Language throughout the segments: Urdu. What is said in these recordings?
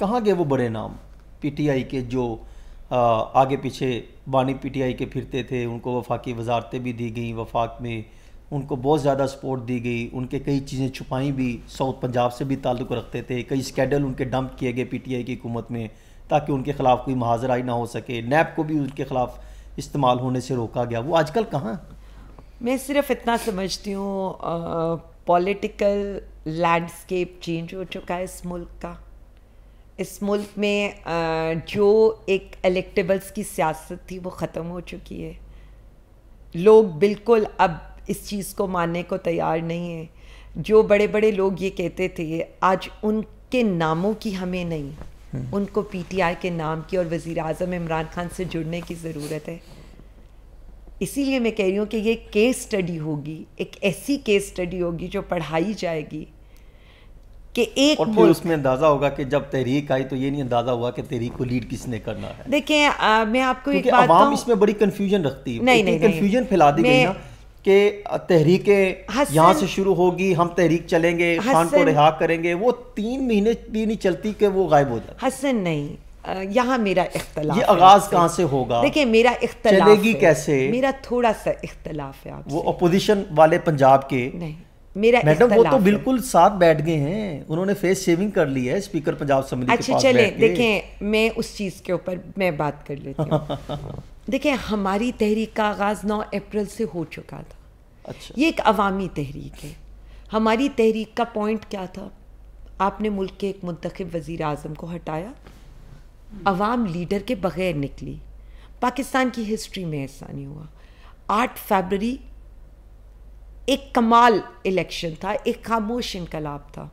کہاں گئے وہ بڑے نام پی ٹی آئی کے جو آگے پیچھے بانی پی ٹی آئی کے پھرتے تھے؟ ان کو وفاقی وزارتیں بھی دی گئیں، وفاق میں ان کو بہت زیادہ سپورٹ دی گئی، ان کے کئی چیزیں چھپائیں بھی، ساؤتھ پنجاب سے بھی تعلق رکھتے تھے، کئی اسکینڈل ان کے ڈمپ کیے گئے پی ٹی آئی کی حکومت میں تاکہ ان کے خلاف کوئی محاذ رائی نہ ہو سکے، نیب کو بھی ان کے خلاف استعمال ہونے سے روکا گیا. وہ آج کل کہاں؟ میں صرف اتنا سمجھتی ہوں پولیٹیکل لینڈسکیپ چینج ہو چکا ہے اس ملک کا. اس ملک میں جو ایک الیکٹیبلز کی سیاست تھی وہ ختم ہو چکی ہے. لوگ بالکل اب اس چیز کو ماننے کو تیار نہیں ہیں. جو بڑے بڑے لوگ یہ کہتے تھے آج ان کے ناموں کی ہمیں نہیں، ان کو پی ٹی آئی کے نام کی اور وزیر اعظم عمران خان سے جڑنے کی ضرورت ہے. اسی لیے میں کہہ رہی ہوں کہ یہ کیس اسٹڈی ہوگی، ایک ایسی کیس اسٹڈی ہوگی جو پڑھائی جائے گی کہ ایک اور پھر اس میں اندازہ ہوگا کہ جب تحریک آئی تو یہ نہیں اندازہ ہوا کہ تحریک کو لیڈ کس نے کرنا ہے. دیکھیں میں آپ کو ایک بات عوام اس میں بڑی کنفیوژن رکھتی ہے، نہیں کنفیوژن پھیلا دی گئی نا کہ تحریکیں یہاں سے شروع ہوگی، ہم تحریک چلیں گے، خان کو رہا کریں گے. وہ 3 مہینے بھی نہیں چلتی کہ وہ غائب ہو جائے. حسن نہیں، یہاں میرا اختلاف، یہ آغاز کہاں سے ہوگا؟ دیکھیں میرا اختلاف چلے گی کیسے؟ میرا تھوڑا سا اختلاف ہے آپ سے. وہ اپوزیشن والے پنجاب کے نہیں، میرا میڈم وہ تو بالکل ساتھ بیٹھ گئے ہیں، انہوں نے فیس شیونگ کر لی ہے اسپیکر پنجاب اسمبلی کے پاس بیٹھ کے. اچھا چلیں دیکھیں میں اس چیز کے اوپر میں بات کر لیتی ہوں. دیکھیں ہماری تحریک کا آغاز 9 اپریل سے ہو چکا تھا. یہ ایک عوامی تحریک ہے. ہماری تحریک کا پوائنٹ کیا تھا؟ آپ نے ملک کے ایک منتخب وزیر اعظم کو ہٹایا، عوام لیڈر کے بغیر نکلی. پاکستان کی ہسٹری میں ایسا نہیں ہوا. 8 فیبروری ایک کمال الیکشن تھا، ایک خاموش انقلاب تھا.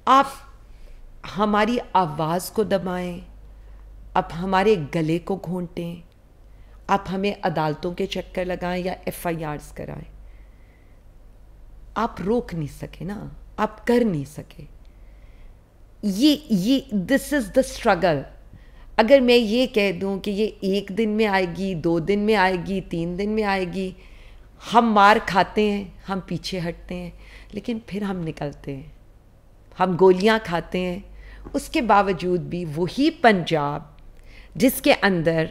آپ ہماری آواز کو دبائیں، آپ ہمارے گلے کو گھونٹیں، آپ ہمیں عدالتوں کے چکر لگائیں یا ایف آئی آرز کرائیں، آپ روک نہیں سکے نا، آپ کر نہیں سکے. یہ دس از دا اسٹرگل. اگر میں یہ کہہ دوں کہ یہ 1 دن میں آئے گی، 2 دن میں آئے گی، 3 دن میں آئے گی، ہم مار کھاتے ہیں، ہم پیچھے ہٹتے ہیں، لیکن پھر ہم نکلتے ہیں. ہم گولیاں کھاتے ہیں. اس کے باوجود بھی وہی پنجاب جس کے اندر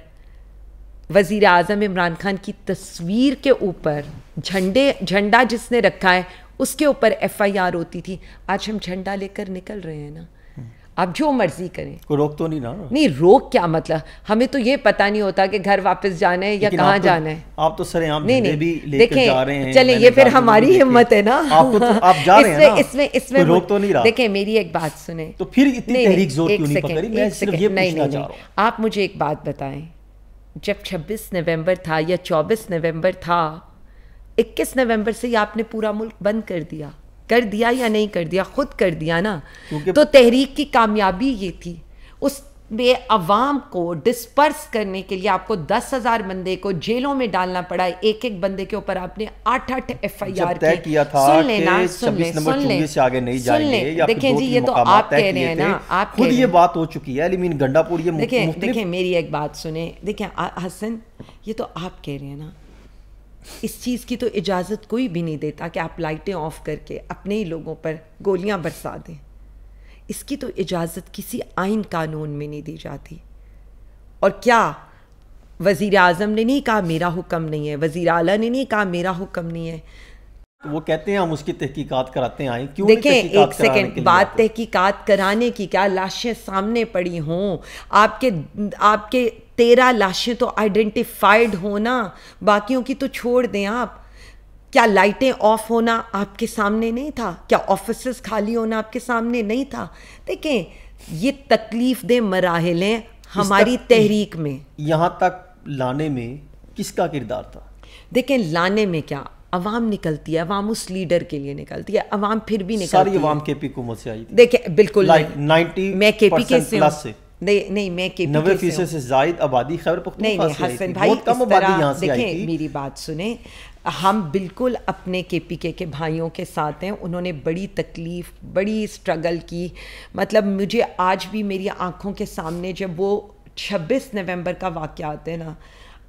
وزیر اعظم عمران خان کی تصویر کے اوپر جھنڈا جس نے رکھا ہے اس کے اوپر ایف آئی آر ہوتی تھی، آج ہم جھنڈا لے کر نکل رہے ہیں نا. آپ جو مرضی کریں، کوئی روک تو نہیں نا. نہیں روک کیا مطلب؟ ہمیں تو یہ پتہ نہیں ہوتا کہ گھر واپس جانا ہے یا کہاں جانا ہے. آپ تو سر عام جھنڈے بھی لے کر جا رہے ہیں. چلیں یہ پھر ہماری ہمت ہے نا. آپ جا رہے ہیں نا، اس میں روک تو نہیں رہا. دیکھیں میری ایک بات سنیں. تو پھر اتنی تحریک زور کیوں نہیں پکڑی؟ میں صرف یہ پوچھنا چاہ رہا ہوں. آپ مجھے ایک بات بتائیں، جب 26 نومبر تھا یا 24 نومبر تھا، 21 نومبر سے آپ نے پورا ملک بند کر دیا یا نہیں کر دیا؟ خود کر دیا نا. تو تحریک کی کامیابی یہ تھی. اس میں عوام کو ڈسپرس کرنے کے لیے آپ کو 10,000 بندے کو جیلوں میں ڈالنا پڑا. ایک بندے کے اوپر آپ نے 8 ایف آئی آر کیا تھا. دیکھیں جی یہ تو آپ کہہ رہے ہیں نا، آپ خود یہ بات ہو چکی ہے. گنڈا پور یہ دیکھیں میری ایک بات سنیں. دیکھیں حسن یہ تو آپ کہہ رہے ہیں نا، اس چیز کی تو اجازت کوئی بھی نہیں دیتا کہ آپ لائٹیں آف کر کے اپنے ہی لوگوں پر گولیاں برسا دیں. اس کی تو اجازت کسی آئین قانون میں نہیں دی جاتی. اور کیا وزیر اعظم نے نہیں کہا میرا حکم نہیں ہے، وزیر اعلیٰ نے نہیں کہا میرا حکم نہیں ہے. وہ کہتے ہیں ہم اس کی تحقیقات کراتے ہیں. دیکھیں ایک سیکنڈ، بات تحقیقات کرانے کی کیا، لاشیں سامنے پڑی ہوں، آپ کے 13 لاشیں تو آئیڈینٹیفائڈ ہونا، باقیوں کی تو چھوڑ دیں آپ. کیا لائٹیں آف ہونا آپ کے سامنے نہیں تھا؟ کیا آفیسز خالی ہونا آپ کے سامنے نہیں تھا؟ دیکھیں یہ تکلیف دہ مراحل ہیں ہماری تحریک میں. یہاں تک لانے میں کس کا کردار تھا؟ دیکھیں لانے میں کیا، عوام نکلتی ہے، عوام اس لیڈر کے لیے نکلتی ہے. عوام پھر بھی نکلتی ہے. ساری عوام کے پی حکومت سے آئی تھی. دیکھیں بالکل 90% میں کے پی کے سے نہیں میں کے پی 90% سے زائد آبادی خیبر پختونخوا سے آئی تھی. بہت کم آبادی یہاں سے آئی تھی. دیکھیں میری بات سنیں، ہم بالکل اپنے کے پی کے بھائیوں کے ساتھ ہیں. انہوں نے بڑی تکلیف، بڑی اسٹرگل کی. مطلب مجھے آج بھی میری آنکھوں کے سامنے جب وہ 26 نومبر کا واقعات ہے نا،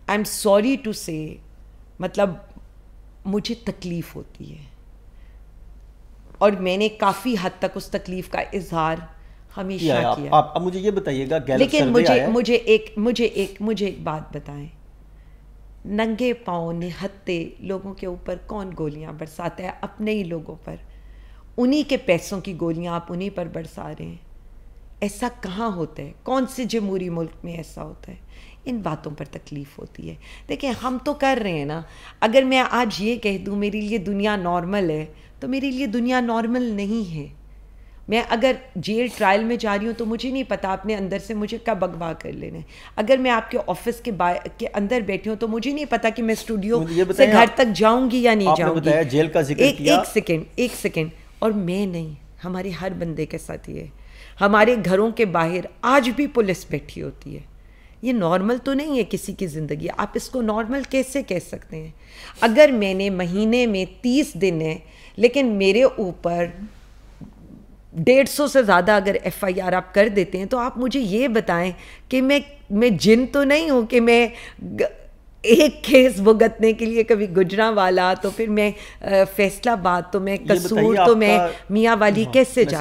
آئی ایم سوری ٹو سے، مطلب مجھے تکلیف ہوتی ہے. اور میں نے کافی حد تک اس تکلیف کا اظہار ہمیشہ کیا. اب مجھے یہ بتائیے گا لیکن مجھے ایک بات بتائیں, ننگے پاؤں نہتے لوگوں کے اوپر کون گولیاں برساتا ہے؟ اپنے ہی لوگوں پر. انہی کے پیسوں کی گولیاں آپ انہی پر برسا رہے ہیں. ایسا کہاں ہوتا ہے؟ کون سے جمہوری ملک میں ایسا ہوتا ہے؟ ان باتوں پر تکلیف ہوتی ہے. دیکھیں ہم تو کر رہے ہیں نا. اگر میں آج یہ کہہ دوں میرے لیے دنیا نارمل ہے, تو میرے لیے دنیا نارمل نہیں ہے. میں اگر جیل ٹرائل میں جا رہی ہوں تو مجھے نہیں پتا آپ نے اندر سے مجھے کب اغوا کر لینا ہے. اگر میں آپ کے آفس کے اندر بیٹھی ہوں تو مجھے نہیں پتا کہ میں اسٹوڈیو سے گھر تک جاؤں گی یا نہیں جاؤں گی. جیل کا ذکر کیا. ایک سیکنڈ. اور میں نہیں, ہمارے ہر بندے کے ساتھ یہ ہے. ہمارے گھروں کے باہر آج بھی پولیس بیٹھی ہوتی ہے. یہ نارمل تو نہیں ہے کسی کی زندگی. آپ اس کو نارمل کیسے کہہ سکتے ہیں؟ اگر میں نے مہینے میں 30 دن ہے لیکن میرے اوپر 150 سے زیادہ اگر FIR آپ کر دیتے ہیں, تو آپ مجھے یہ بتائیں کہ میں جن تو نہیں ہوں کہ میں ایک کیس بھگتنے کے لیے کبھی گجرانوالا, تو پھر میں فیصلہ باد, تو میں قصور, تو میں میاں والی کیسے جا